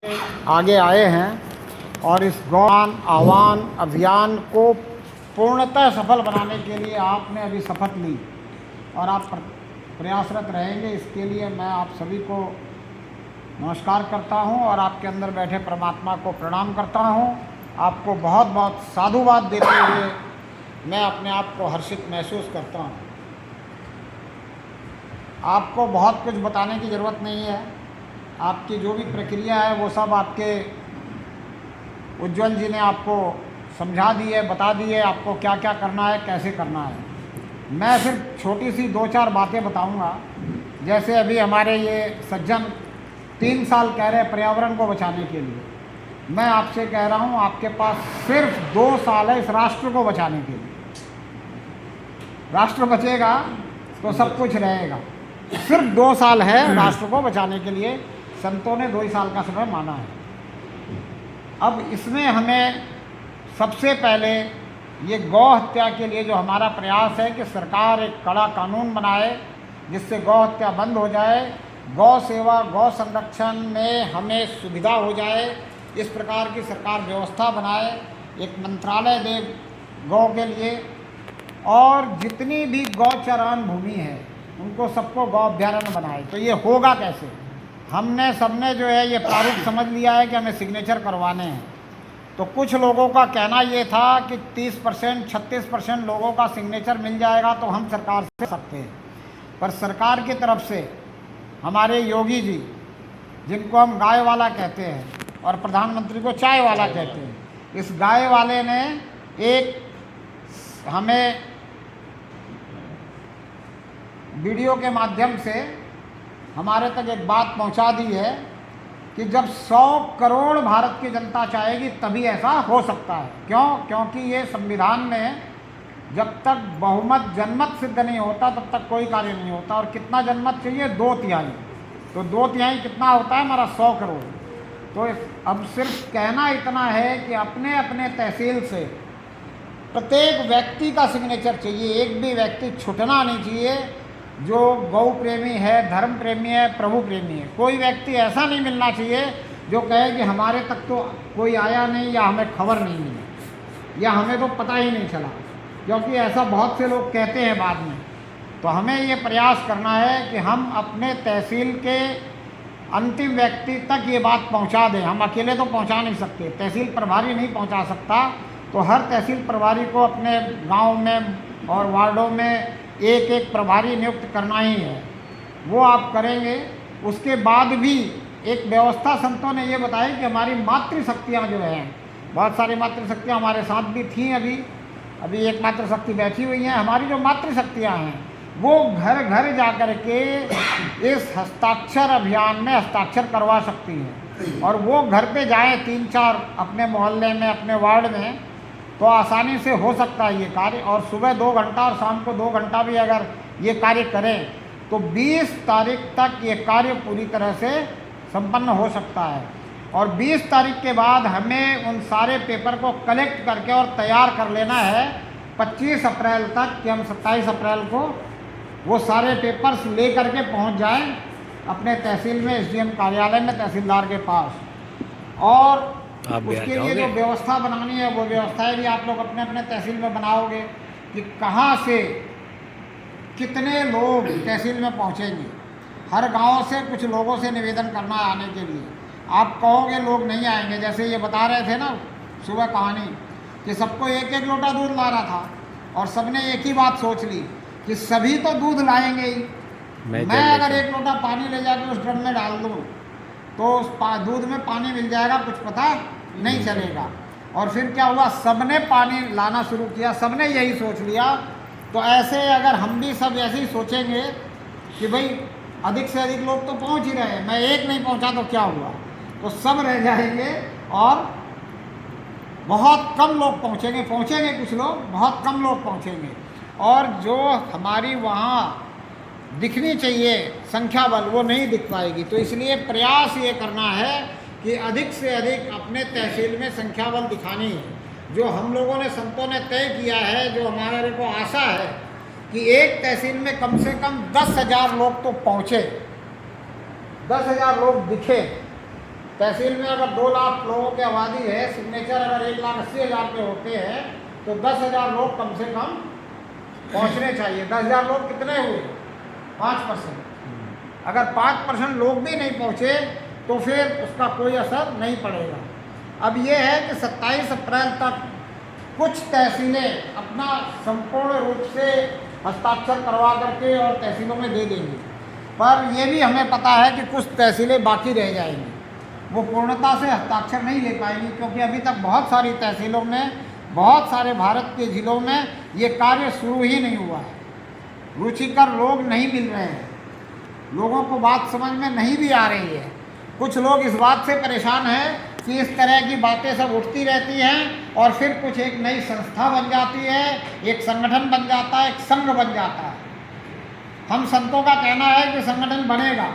आगे आए हैं और इस गौदान आह्वान अभियान को पूर्णतः सफल बनाने के लिए आपने अभी शपथ ली और आप प्रयासरत रहेंगे। इसके लिए मैं आप सभी को नमस्कार करता हूं और आपके अंदर बैठे परमात्मा को प्रणाम करता हूं। आपको बहुत बहुत साधुवाद देते हुए मैं अपने आप को हर्षित महसूस करता हूं। आपको बहुत कुछ बताने की ज़रूरत नहीं है। आपकी जो भी प्रक्रिया है वो सब आपके उज्ज्वल जी ने आपको समझा दी है, बता दी है आपको क्या क्या करना है, कैसे करना है। मैं सिर्फ छोटी सी 2-4 बातें बताऊंगा। जैसे अभी हमारे ये सज्जन 3 साल कह रहे हैं पर्यावरण को बचाने के लिए। मैं आपसे कह रहा हूं आपके पास सिर्फ 2 साल है इस राष्ट्र को बचाने के लिए। राष्ट्र बचेगा तो सब कुछ रहेगा। सिर्फ 2 साल है राष्ट्र को बचाने के लिए। संतों ने 2 ही साल का समय माना है। अब इसमें हमें सबसे पहले ये गौ हत्या के लिए जो हमारा प्रयास है कि सरकार एक कड़ा कानून बनाए जिससे गौ हत्या बंद हो जाए, गौ सेवा गौ संरक्षण में हमें सुविधा हो जाए, इस प्रकार की सरकार व्यवस्था बनाए, एक मंत्रालय दे गौ के लिए, और जितनी भी गौचरान भूमि है उनको सबको गौ अभ्यारण्य बनाए। तो ये होगा कैसे? हमने सबने जो है ये प्रारूप समझ लिया है कि हमें सिग्नेचर करवाने हैं। तो कुछ लोगों का कहना ये था कि 30% 36% लोगों का सिग्नेचर मिल जाएगा तो हम सरकार से सकते हैं। पर सरकार की तरफ से हमारे योगी जी, जिनको हम गाय वाला कहते हैं और प्रधानमंत्री को चाय वाला कहते हैं, इस गाय वाले ने एक हमें वीडियो के माध्यम से हमारे तक एक बात पहुंचा दी है कि जब 100 करोड़ भारत की जनता चाहेगी तभी ऐसा हो सकता है। क्यों? क्योंकि ये संविधान में जब तक बहुमत जनमत सिद्ध नहीं होता तब तक कोई कार्य नहीं होता। और कितना जनमत चाहिए? 2/3। तो 2/3 कितना होता है? हमारा 100 करोड़। तो अब सिर्फ कहना इतना है कि अपने अपने तहसील से प्रत्येक व्यक्ति का सिग्नेचर चाहिए। एक भी व्यक्ति छूटना नहीं चाहिए जो गौ प्रेमी है, धर्म प्रेमी है, प्रभु प्रेमी है। कोई व्यक्ति ऐसा नहीं मिलना चाहिए जो कहे कि हमारे तक तो कोई आया नहीं या हमें खबर नहीं मिली या हमें तो पता ही नहीं चला, क्योंकि ऐसा बहुत से लोग कहते हैं बाद में। तो हमें ये प्रयास करना है कि हम अपने तहसील के अंतिम व्यक्ति तक ये बात पहुंचा दें। हम अकेले तो पहुंचा नहीं सकते, तहसील प्रभारी नहीं पहुंचा सकता। तो हर तहसील प्रभारी को अपने गाँव में और वार्डों में एक एक प्रभारी नियुक्त करना ही है। वो आप करेंगे। उसके बाद भी एक व्यवस्था संतों ने ये बताई कि हमारी मातृशक्तियाँ जो हैं, बहुत सारी मातृशक्तियाँ हमारे साथ भी थीं। अभी एक मातृशक्ति बैठी हुई हैं। हमारी जो मातृशक्तियाँ हैं वो घर घर जा कर के इस हस्ताक्षर अभियान में हस्ताक्षर करवा सकती हैं। और वो घर पे जाएँ 3-4 अपने मोहल्ले में, अपने वार्ड में, तो आसानी से हो सकता है ये कार्य। और सुबह 2 घंटा और शाम को 2 घंटा भी अगर ये कार्य करें तो 20 तारीख तक ये कार्य पूरी तरह से संपन्न हो सकता है। और 20 तारीख के बाद हमें उन सारे पेपर को कलेक्ट करके और तैयार कर लेना है 25 अप्रैल तक, कि हम 27 अप्रैल को वो सारे पेपर्स ले करके पहुँच जाएँ अपने तहसील में, SDM कार्यालय में, तहसीलदार के पास। और उसके लिए जो व्यवस्था बनानी है वो व्यवस्थाएं भी आप लोग अपने अपने तहसील में बनाओगे कि कहाँ से कितने लोग तहसील में पहुँचेंगे। हर गांव से कुछ लोगों से निवेदन करना है आने के लिए। आप कहोगे लोग नहीं आएंगे, जैसे ये बता रहे थे ना सुबह कहानी कि सबको 1-1 लोटा दूध ला रहा था और सबने एक ही बात सोच ली कि सभी तो दूध लाएंगे ही। मैं अगर 1 लोटा पानी ले जाकर उस ड्रम में डाल दूँ तो उस दूध में पानी मिल जाएगा, कुछ पता नहीं चलेगा। और फिर क्या हुआ? सबने पानी लाना शुरू किया, सबने यही सोच लिया। तो ऐसे अगर हम भी सब ऐसे ही सोचेंगे कि भाई अधिक से अधिक लोग तो पहुंच ही रहे हैं, मैं एक नहीं पहुंचा तो क्या हुआ, तो सब रह जाएंगे और बहुत कम लोग पहुंचेंगे कुछ लोग, बहुत कम लोग पहुंचेंगे। और जो हमारी वहाँ दिखनी चाहिए संख्या बल वो नहीं दिख पाएगी। तो इसलिए प्रयास ये करना है कि अधिक से अधिक अपने तहसील में संख्या बल दिखानी है। जो हम लोगों ने, संतों ने तय किया है, जो हमारे को आशा है कि एक तहसील में कम से कम 10,000 लोग तो पहुँचे, 10,000 लोग दिखे तहसील में अगर 2 लाख लोगों की आबादी है, सिग्नेचर अगर 1,80,000 के होते हैं तो 10,000 लोग कम से कम पहुंचने चाहिए। 10,000 लोग कितने हुए? 5%। अगर 5% लोग भी नहीं पहुंचे तो फिर उसका कोई असर नहीं पड़ेगा। अब ये है कि 27 अप्रैल तक कुछ तहसीलें अपना संपूर्ण रूप से हस्ताक्षर करवा करके और तहसीलों में दे देंगी, पर ये भी हमें पता है कि कुछ तहसीलें बाकी रह जाएंगी, वो पूर्णता से हस्ताक्षर नहीं ले पाएंगी, क्योंकि अभी तक बहुत सारी तहसीलों में, बहुत सारे भारत के ज़िलों में ये कार्य शुरू ही नहीं हुआ है। रुचिकर लोग नहीं मिल रहे हैं, लोगों को बात समझ में नहीं भी आ रही है। कुछ लोग इस बात से परेशान हैं कि इस तरह की बातें सब उठती रहती हैं और फिर कुछ एक नई संस्था बन जाती है, एक संगठन बन जाता है, एक संघ बन जाता है। हम संतों का कहना है कि संगठन बनेगा,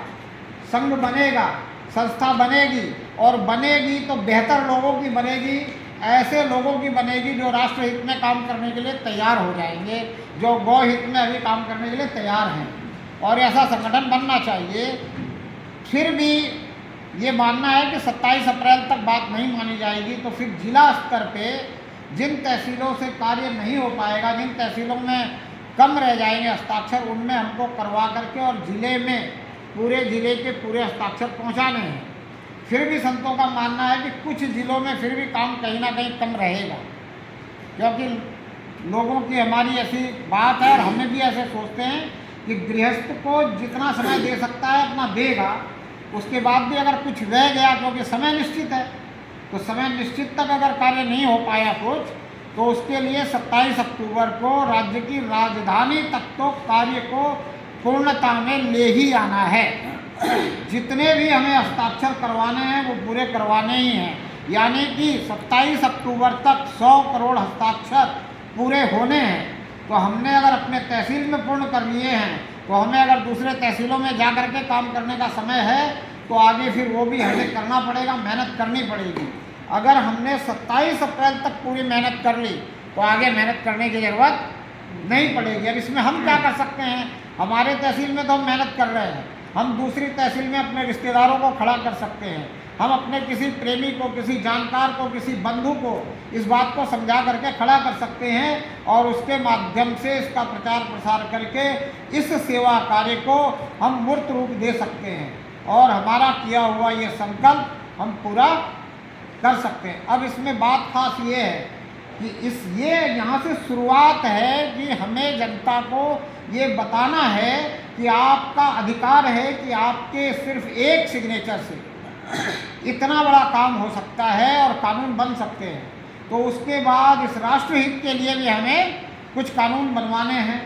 संघ बनेगा, संस्था बनेगी, और बनेगी तो बेहतर लोगों की बनेगी, ऐसे लोगों की बनेगी जो राष्ट्र हित में काम करने के लिए तैयार हो जाएंगे, जो गौ हित में अभी काम करने के लिए तैयार हैं, और ऐसा संगठन बनना चाहिए। फिर भी ये मानना है कि 27 अप्रैल तक बात नहीं मानी जाएगी तो फिर जिला स्तर पे जिन तहसीलों से कार्य नहीं हो पाएगा, जिन तहसीलों में कम रह जाएंगे हस्ताक्षर, उनमें हमको करवा करके और ज़िले में, पूरे ज़िले के पूरे हस्ताक्षर पहुंचाने हैं। फिर भी संतों का मानना है कि कुछ ज़िलों में फिर भी काम कहीं ना कहीं कम रहेगा, क्योंकि लोगों की हमारी ऐसी बात है और हमें भी ऐसे सोचते हैं कि गृहस्थ को जितना समय दे सकता है अपना देगा, उसके बाद भी अगर कुछ रह गया, क्योंकि समय निश्चित है, तो समय निश्चित तक अगर कार्य नहीं हो पाया कुछ, तो उसके लिए 27 अक्टूबर को राज्य की राजधानी तक तो कार्य को पूर्णता में ले ही आना है। जितने भी हमें हस्ताक्षर करवाने हैं वो पूरे करवाने ही हैं, यानी कि 27 अक्टूबर तक 100 करोड़ हस्ताक्षर पूरे होने हैं। तो हमने अगर अपने तहसील में पूर्ण कर लिए हैं, तो हमें अगर दूसरे तहसीलों में जा कर के काम करने का समय है तो आगे फिर वो भी हमें करना पड़ेगा, मेहनत करनी पड़ेगी। अगर हमने 27 अप्रैल तक पूरी मेहनत कर ली तो आगे मेहनत करने की ज़रूरत नहीं पड़ेगी। अब इसमें हम क्या कर सकते हैं? हमारे तहसील में तो हम मेहनत कर रहे हैं, हम दूसरी तहसील में अपने रिश्तेदारों को खड़ा कर सकते हैं, हम अपने किसी प्रेमी को, किसी जानकार को, किसी बंधु को इस बात को समझा करके खड़ा कर सकते हैं और उसके माध्यम से इसका प्रचार प्रसार करके इस सेवा कार्य को हम मूर्त रूप दे सकते हैं और हमारा किया हुआ ये संकल्प हम पूरा कर सकते हैं। अब इसमें बात खास ये है कि ये यहाँ से शुरुआत है कि हमें जनता को ये बताना है कि आपका अधिकार है कि आपके सिर्फ एक सिग्नेचर से इतना बड़ा काम हो सकता है और कानून बन सकते हैं। तो उसके बाद इस राष्ट्रहित के लिए भी हमें कुछ कानून बनवाने हैं,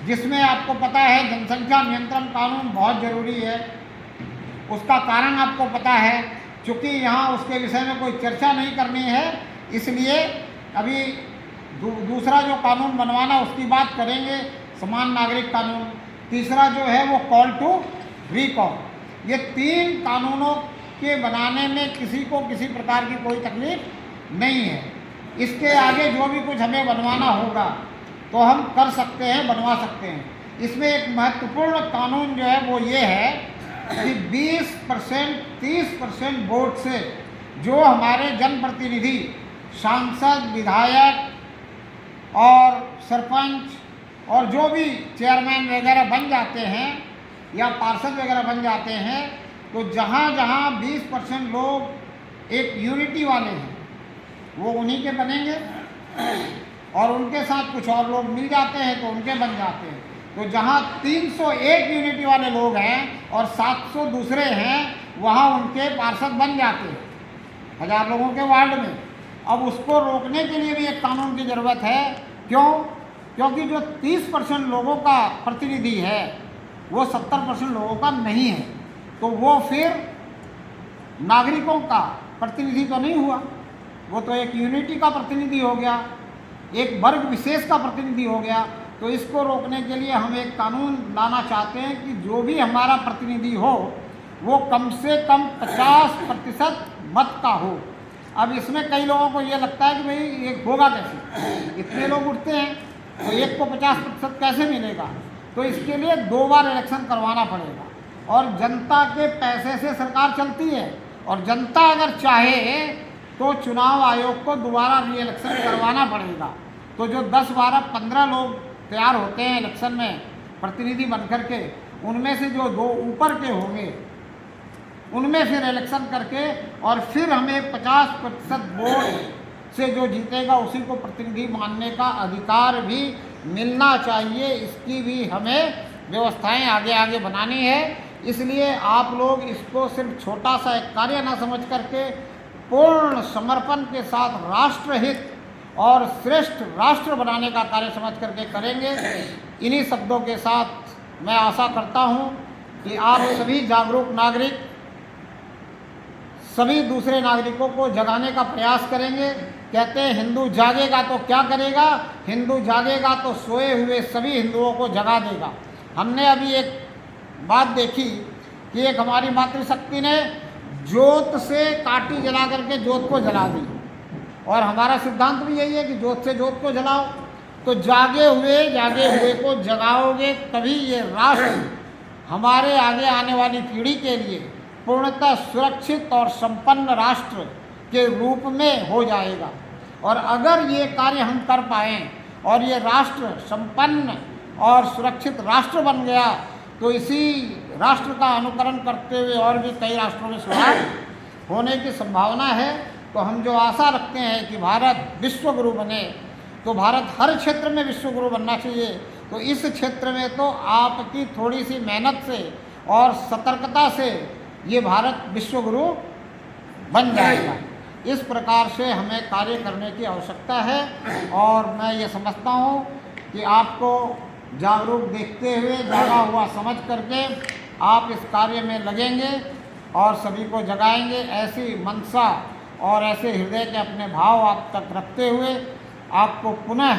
जिसमें आपको पता है जनसंख्या नियंत्रण कानून बहुत ज़रूरी है। उसका कारण आपको पता है, चूँकि यहाँ उसके विषय में कोई चर्चा नहीं करनी है, इसलिए अभी दूसरा जो कानून बनवाना उसकी बात करेंगे, समान नागरिक कानून। तीसरा जो है वो कॉल टू रिकॉल। ये 3 कानूनों के बनाने में किसी को किसी प्रकार की कोई तकलीफ नहीं है। इसके आगे जो भी कुछ हमें बनवाना होगा तो हम कर सकते हैं, बनवा सकते हैं। इसमें एक महत्वपूर्ण कानून जो है वो ये है कि 20% 30% वोट से जो हमारे जनप्रतिनिधि, सांसद, विधायक और सरपंच और जो भी चेयरमैन वगैरह बन जाते हैं या पार्षद वगैरह बन जाते हैं, तो जहाँ जहाँ 20% लोग एक यूनिटी वाले हैं वो उन्हीं के बनेंगे और उनके साथ कुछ और लोग मिल जाते हैं तो उनके बन जाते हैं। तो जहाँ 301 यूनिटी वाले लोग हैं और 700 दूसरे हैं, वहाँ उनके पार्षद बन जाते हैं 1000 लोगों के वार्ड में। अब उसको रोकने के लिए भी एक कानून की ज़रूरत है। क्यों? क्योंकि जो 30% लोगों का प्रतिनिधि है वो 70% लोगों का नहीं है, तो वो फिर नागरिकों का प्रतिनिधि तो नहीं हुआ, वो तो एक यूनिटी का प्रतिनिधि हो गया, एक वर्ग विशेष का प्रतिनिधि हो गया। तो इसको रोकने के लिए हम एक कानून लाना चाहते हैं कि जो भी हमारा प्रतिनिधि हो वो कम से कम 50% मत का हो। अब इसमें कई लोगों को ये लगता है कि भाई ये होगा कैसे, इतने लोग उठते हैं तो एक को 50% कैसे मिलेगा? तो इसके लिए 2 बार इलेक्शन करवाना पड़ेगा और जनता के पैसे से सरकार चलती है। और जनता अगर चाहे तो चुनाव आयोग को दोबारा री इलेक्शन करवाना पड़ेगा। तो जो 10, 12, 15 लोग तैयार होते हैं इलेक्शन में प्रतिनिधि बनकर के, उनमें से जो 2 ऊपर के होंगे उनमें फिर इलेक्शन करके और फिर हमें 50% वोट से जो जीतेगा उसी को प्रतिनिधि मानने का अधिकार भी मिलना चाहिए। इसकी भी हमें व्यवस्थाएं आगे आगे बनानी है। इसलिए आप लोग इसको सिर्फ छोटा सा एक कार्य ना समझ करके पूर्ण समर्पण के साथ राष्ट्रहित और श्रेष्ठ राष्ट्र बनाने का कार्य समझ करके करेंगे। इन्हीं शब्दों के साथ मैं आशा करता हूं कि आप सभी जागरूक नागरिक सभी दूसरे नागरिकों को जगाने का प्रयास करेंगे। कहते हैं हिंदू जागेगा तो क्या करेगा, हिंदू जागेगा तो सोए हुए सभी हिंदुओं को जगा देगा। हमने अभी एक बात देखी कि एक हमारी मातृशक्ति ने जोत से काटी जला करके जोत को जला दी, और हमारा सिद्धांत भी यही है कि जोत से जोत को जलाओ। तो जागे हुए को जगाओगे तभी ये राष्ट्र हमारे आगे आने वाली पीढ़ी के लिए पूर्णतः सुरक्षित और संपन्न राष्ट्र के रूप में हो जाएगा। और अगर ये कार्य हम कर पाएँ और ये राष्ट्र संपन्न और सुरक्षित राष्ट्र बन गया तो इसी राष्ट्र का अनुकरण करते हुए और भी कई राष्ट्रों में सुधार होने की संभावना है। तो हम जो आशा रखते हैं कि भारत विश्व गुरु बने, तो भारत हर क्षेत्र में विश्व गुरु बनना चाहिए। तो इस क्षेत्र में तो आपकी थोड़ी सी मेहनत से और सतर्कता से ये भारत विश्व गुरु बन जाएगा। इस प्रकार से हमें कार्य करने की आवश्यकता है। और मैं ये समझता हूँ कि आपको जागरूक देखते हुए, जागा हुआ समझ करके आप इस कार्य में लगेंगे और सभी को जगाएंगे। ऐसी मनसा और ऐसे हृदय के अपने भाव आप तक रखते हुए आपको पुनः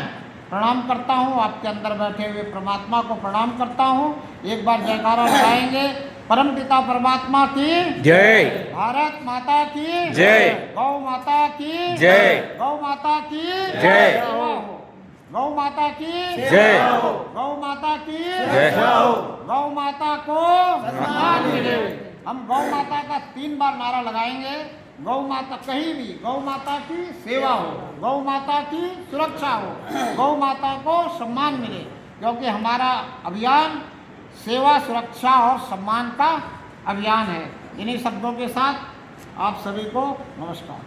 प्रणाम करता हूँ। आपके अंदर बैठे हुए परमात्मा को प्रणाम करता हूँ। एक बार जयकारा लगाएंगे। परमपिता परमात्मा की जय, भारत माता की जय, गौ माता की जय, गौ माता की जय, गौ माता की जय, गौ माता की जय, गौ माता को सम्मान मिले। हम गौ माता का 3 बार नारा लगाएंगे। गौ माता कहीं भी गौ माता की सेवा हो, गौ माता की सुरक्षा हो, गौ माता को सम्मान मिले, क्योंकि हमारा अभियान सेवा, सुरक्षा और सम्मान का अभियान है। इन्हीं शब्दों के साथ आप सभी को नमस्कार।